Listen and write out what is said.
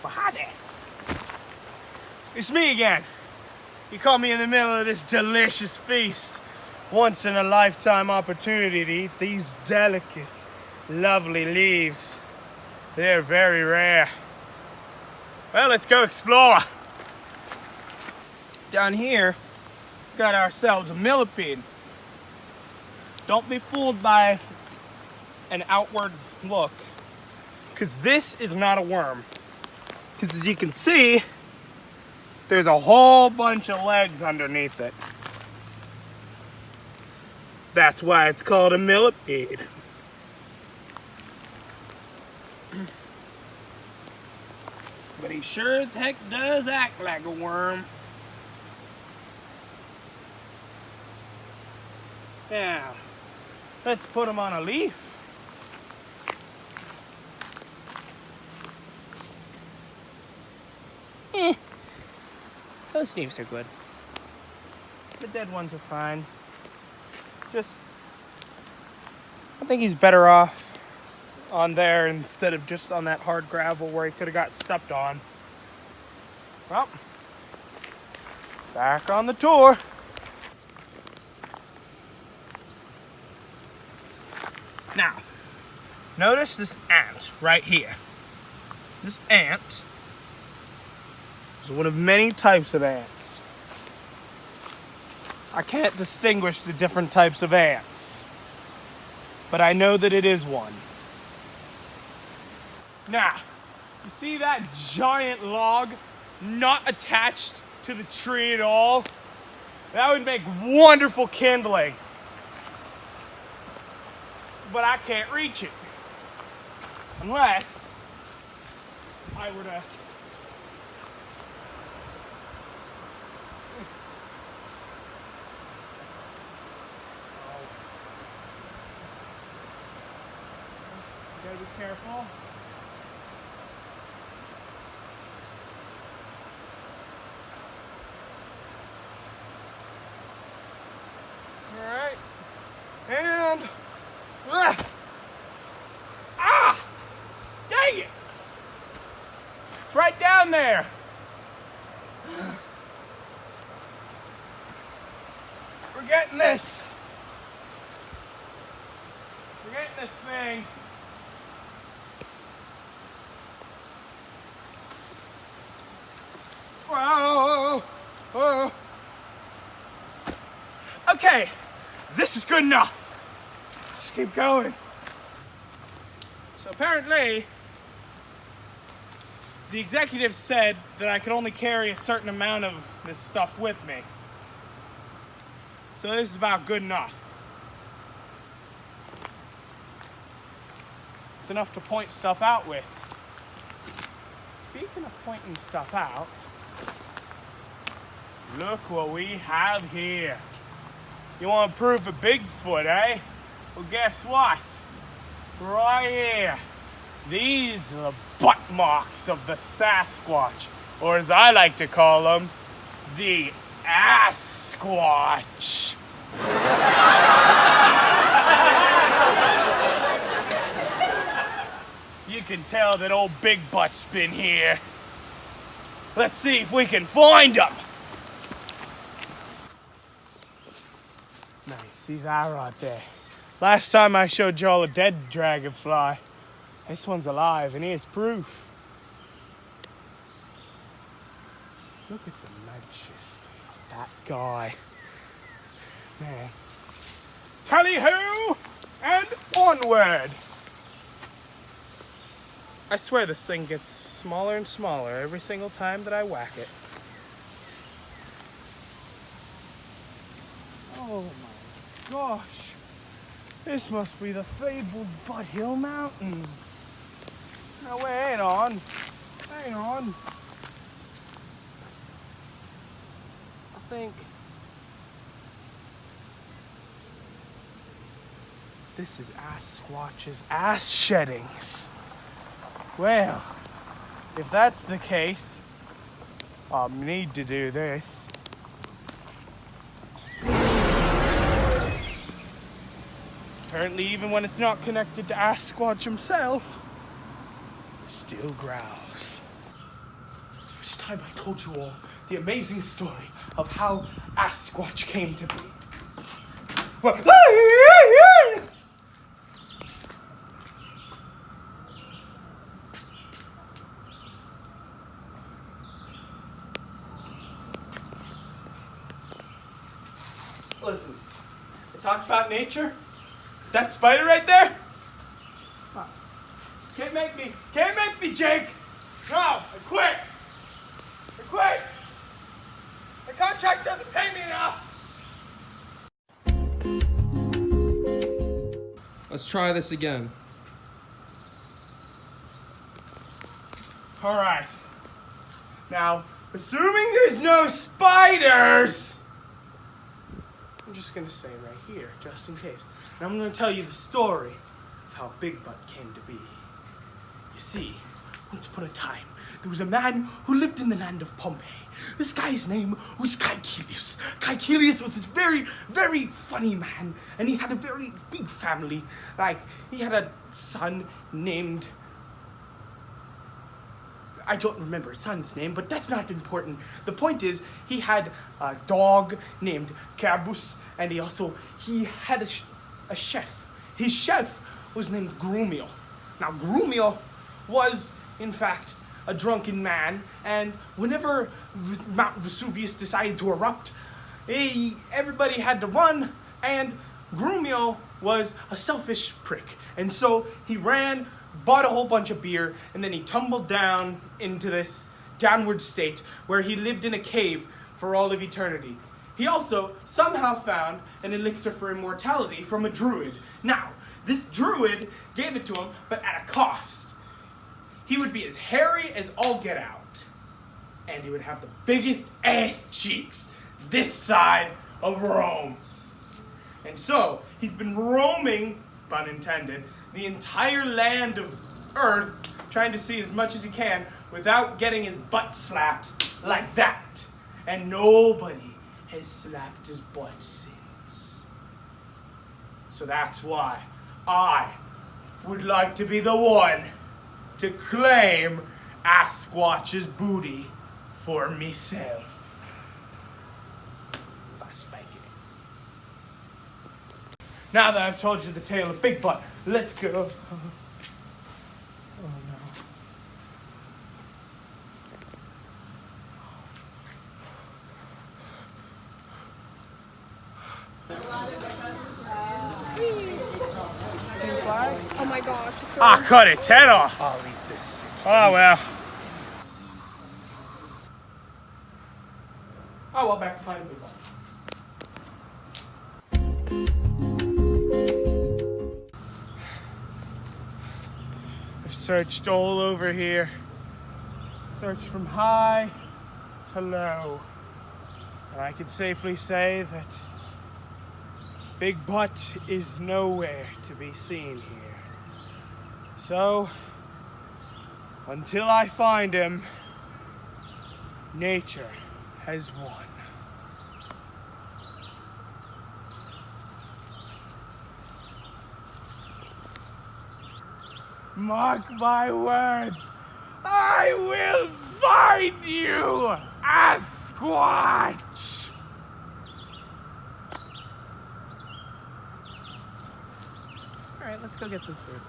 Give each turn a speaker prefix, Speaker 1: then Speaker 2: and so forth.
Speaker 1: Well, hi there. It's me again. You caught me in the middle of this delicious feast. Once in a lifetime opportunity to eat these delicate, lovely leaves. They're very rare. Well, let's go explore. Down here, got ourselves a millipede. Don't be fooled by an outward look, because this is not a worm. Because as you can see, there's a whole bunch of legs underneath it. That's why it's called a millipede. But he sure as heck does act like a worm. Now, let's put him on a leaf. Those leaves are good. The dead ones are fine. I think he's better off on there instead of just on that hard gravel where he could have got stepped on. Well, back on the tour. Now, notice this ant right here. This ant is one of many types of ants. I can't distinguish the different types of ants, but I know that it is one. Now, you see that giant log not attached to the tree at all? That would make wonderful kindling. But I can't reach it. Unless I were to gotta be careful. Alright. And dang it! It's right down there. We're getting this. We're getting this thing. Whoa, whoa. Okay, this is good enough. Just keep going. So apparently, the executive said that I could only carry a certain amount of this stuff with me. So this is about good enough. It's enough to point stuff out with. Speaking of pointing stuff out, look what we have here. You want proof of Bigfoot, eh? Well, guess what? Right here. These are the butt marks of the Sasquatch, or as I like to call them, the ass squatch. You can tell that old Big Butt's been here. Let's see if we can find him. Now you see that right there. Last time I showed y'all a dead dragonfly. This one's alive, and here's proof. Look at the majesty of that guy. Man. Tally-ho! And onward! I swear this thing gets smaller and smaller every single time that I whack it. Oh my gosh. This must be the fabled Butt Hill Mountains. No, wait, hang on. Hang on. I think this is Ass Squatch's ass sheddings. Well, if that's the case, I'll need to do this. Apparently, even when it's not connected to Ass Squatch himself, still growls. time I told you all the amazing story of how Asquatch came to be. Well, listen, I talk about nature. That spider right there? Can't make me, Jake! No, I quit! The contract doesn't pay me enough!
Speaker 2: Let's try this again.
Speaker 1: Alright. Now, assuming there's no spiders, I'm just gonna say right here, just in case. And I'm gonna tell you the story of how Big Butt came to be. You see, once upon a time, there was a man who lived in the land of Pompeii. This guy's name was Caecilius. Caecilius was this very, very funny man, and he had a very big family. Like, he had a son named... I don't remember his son's name, but that's not important. The point is, he had a dog named Cabus, and he had a chef. His chef was named Grumio. Now, Grumio was, in fact, a drunken man, and whenever Mount Vesuvius decided to erupt, everybody had to run, and Grumio was a selfish prick. And so he ran, bought a whole bunch of beer, and then he tumbled down into this downward state where he lived in a cave for all of eternity. He also somehow found an elixir for immortality from a druid. Now, this druid gave it to him, but at a cost. He would be as hairy as all get out. And he would have the biggest ass cheeks this side of Rome. And so, he's been roaming, pun intended, the entire land of Earth, trying to see as much as he can without getting his butt slapped like that. And nobody has slapped his butt since. So that's why I would like to be the one to claim Asquatch's booty for myself. By spanking it. Now that I've told you the tale of Big Butt, let's go. Oh no.
Speaker 3: Oh my gosh.
Speaker 1: Ah, cut its head off. I'll eat this. Oh well. Oh well, back to finding Big Butt. I've searched all over here. Searched from high to low. And I can safely say that Big Butt is nowhere to be seen here. So, until I find him, nature has won. Mark my words, I will find you, Asquatch! Alright, let's go get some food.